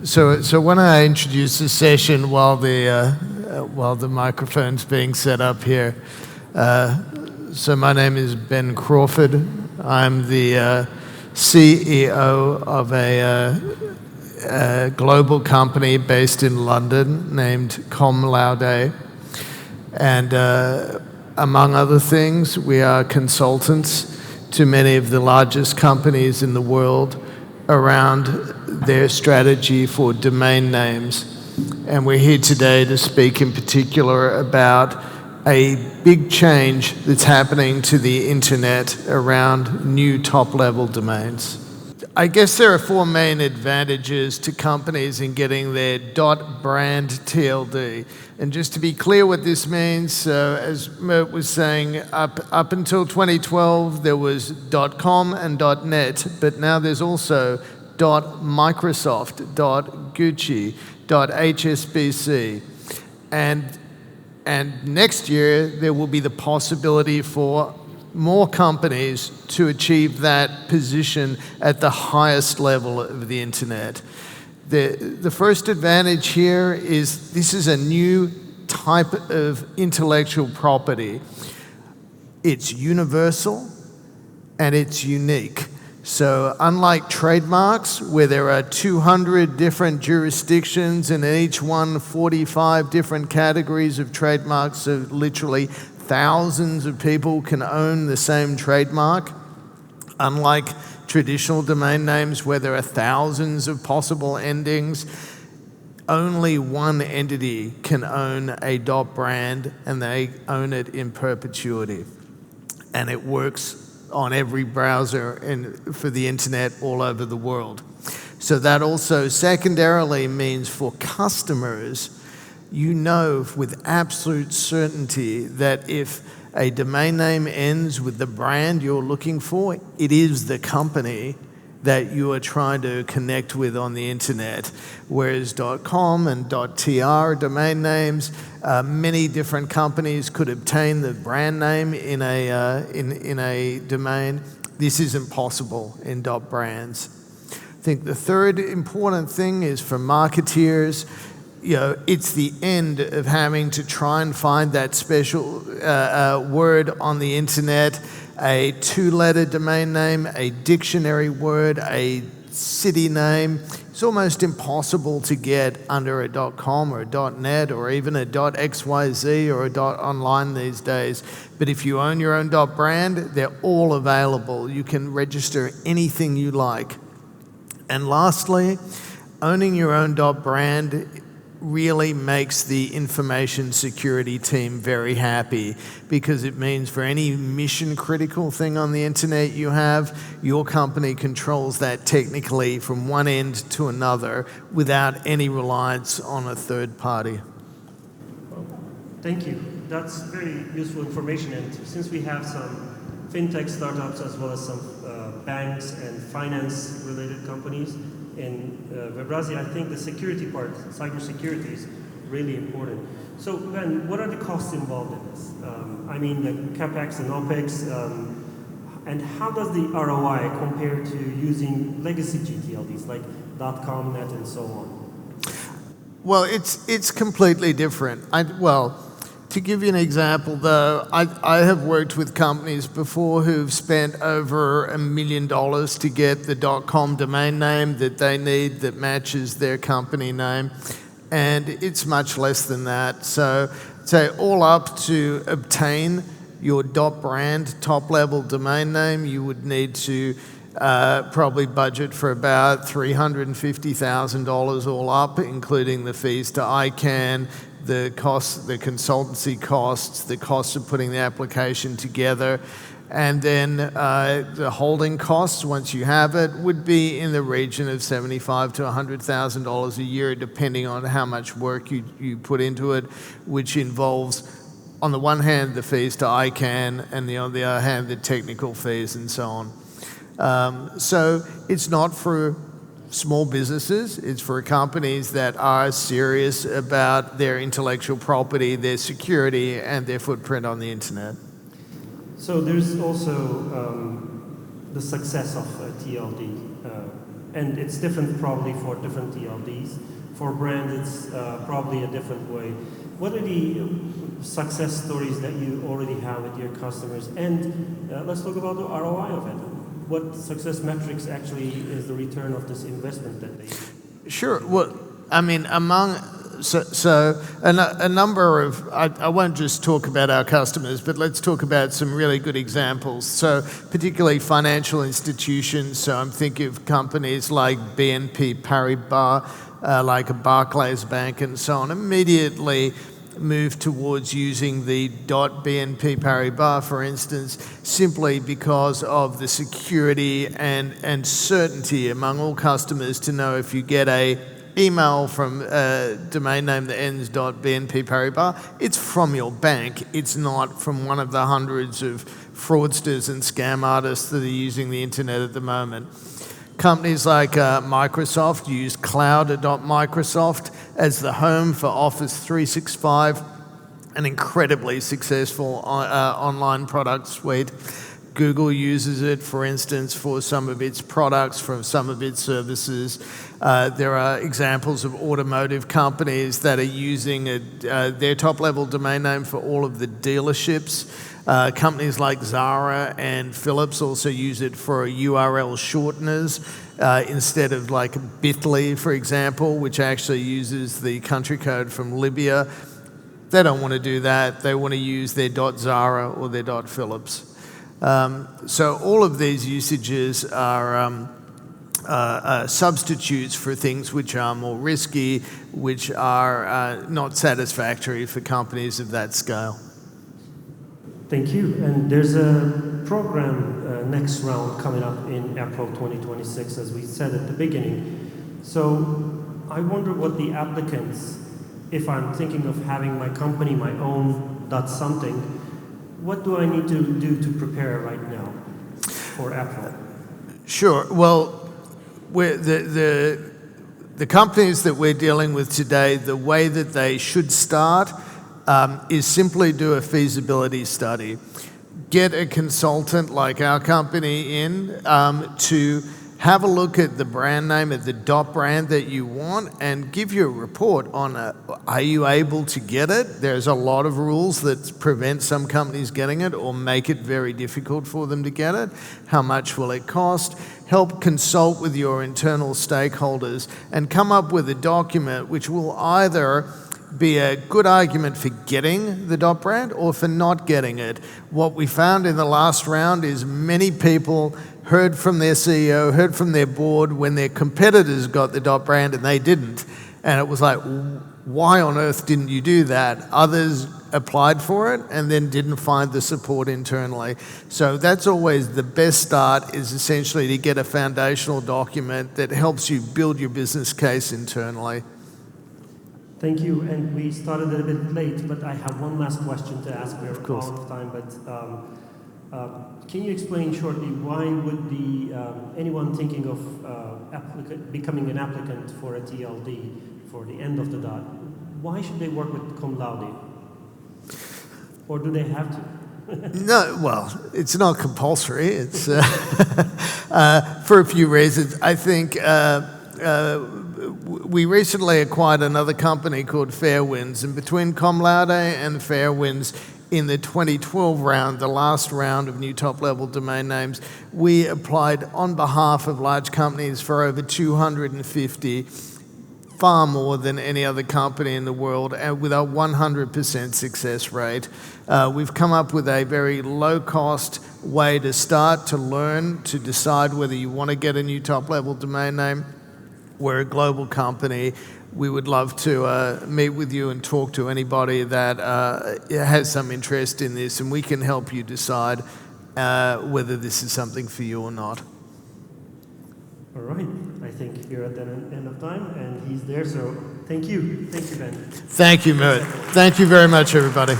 So when I introduce the session while the microphone's being set up here, so my name is Ben Crawford. I'm the CEO of a global company based in London named Cum Laude. And among other things, we are consultants to many of the largest companies in the world around their strategy for domain names. And we're here today to speak in particular about a big change that's happening to the internet around new top-level domains. I guess there are four main advantages to companies in getting their .brand TLD. And just to be clear what this means, as Mert was saying, up until 2012 there was .com and .net, but now there's also .Microsoft, .Gucci, .HSBC. And next year there will be the possibility for more companies to achieve that position at the highest level of the internet. The first advantage here is this is a new type of intellectual property. It's universal and it's unique. So unlike trademarks, where there are 200 different jurisdictions and in each one 45 different categories of trademarks, so literally thousands of people can own the same trademark, unlike traditional domain names where there are thousands of possible endings, only one entity can own a .brand and they own it in perpetuity. And it works on every browser and for the internet all over the world. So that also secondarily means for customers, you know with absolute certainty that if a domain name ends with the brand you're looking for, it is the company that you are trying to connect with on the internet. Whereas .com and .tr domain names, many different companies could obtain the brand name in a domain. This isn't possible in .brands. I think the third important thing is for marketeers, it's the end of having to try and find that special word on the internet, a two-letter domain name, a dictionary word, a city name. It's almost impossible to get under a .com or a .net or even a .xyz or a .online these days. But if you own your own .brand, they're all available. You can register anything you like. And lastly, owning your own .brand really makes the information security team very happy, because it means for any mission critical thing on the internet you have, your company controls that technically from one end to another without any reliance on a third party. Well, thank you. That's very useful information. And since we have some fintech startups as well as some banks and finance related companies in Webrazi, I think the security part, cybersecurity, is really important. So Ben, what are the costs involved in this? I mean the CapEx and OpEx, and how does the ROI compare to using legacy GTLDs like .com, .net, and so on? Well, it's completely different. To give you an example, though, I have worked with companies before who've spent over $1 million to get the .com domain name that they need that matches their company name, and it's much less than that. So all up to obtain your .brand top-level domain name, you would need to probably budget for about $350,000 all up, including the fees to ICANN, the costs, the consultancy costs, the costs of putting the application together, and then the holding costs once you have it would be in the region of $75,000 to $100,000 a year, depending on how much work you put into it, which involves, on the one hand, the fees to ICANN, and on the other hand, the technical fees and so on. So it's not for small businesses, it's for companies that are serious about their intellectual property, their security, and their footprint on the internet. So there's also the success of TLD and it's different probably for different TLDs. For brands, it's probably a different way. What are the success stories that you already have with your customers? And let's talk about the ROI of it. What success metrics actually is the return of this investment that they do? Sure. Well, I mean, a number of, I won't just talk about our customers, but let's talk about some really good examples. So particularly financial institutions. So I'm thinking of companies like BNP Paribas, like a Barclays Bank and so on, immediately move towards using the .BNP Paribas, for instance, simply because of the security and certainty among all customers to know if you get a email from a domain name that ends .BNP Paribas, it's from your bank. It's not from one of the hundreds of fraudsters and scam artists that are using the internet at the moment. Companies like Microsoft use cloud.microsoft as the home for Office 365, an incredibly successful online product suite. Google uses it, for instance, for some of its products, for some of its services. There are examples of automotive companies that are using their top-level domain name for all of the dealerships. Companies like Zara and Philips also use it for URL shorteners instead of like Bitly, for example, which actually uses the country code from Libya. They don't want to do that. They want to use their .Zara or their .Philips. So all of these usages are substitutes for things which are more risky, which are not satisfactory for companies of that scale. Thank you. And there's a program, next round, coming up in April 2026, as we said at the beginning. So I wonder what the applicants, if I'm thinking of having my company, my own .something, what do I need to do to prepare right now for April? Sure. Well, the companies that we're dealing with today, the way that they should start is simply do a feasibility study. Get a consultant like our company in to have a look at the brand name, at the .brand that you want, and give you a report on are you able to get it? There's a lot of rules that prevent some companies getting it or make it very difficult for them to get it. How much will it cost? Help consult with your internal stakeholders and come up with a document which will either be a good argument for getting the .brand or for not getting it. What we found in the last round is many people heard from their CEO, heard from their board when their competitors got the .brand and they didn't. And it was like, why on earth didn't you do that? Others applied for it and then didn't find the support internally. So that's always the best start, is essentially to get a foundational document that helps you build your business case internally. Thank you, and we started a little bit late, but I have one last question to ask. We're out of time, but can you explain shortly why would anyone thinking of becoming an applicant for a TLD for the end of the dot, why should they work with cum laude? Or do they have to? No, well, it's not compulsory. It's for a few reasons. I think we recently acquired another company called Fairwinds, and between cum laude and Fairwinds, in the 2012 round, the last round of new top-level domain names, we applied on behalf of large companies for over 250, far more than any other company in the world, and with a 100% success rate. We've come up with a very low-cost way to start, to learn, to decide whether you want to get a new top-level domain name. We're a global company. We would love to meet with you and talk to anybody that has some interest in this, and we can help you decide whether this is something for you or not. All right. I think you're at the end of time, and he's there, so thank you. Thank you, Ben. Thank you, Mert. Thank you very much, everybody.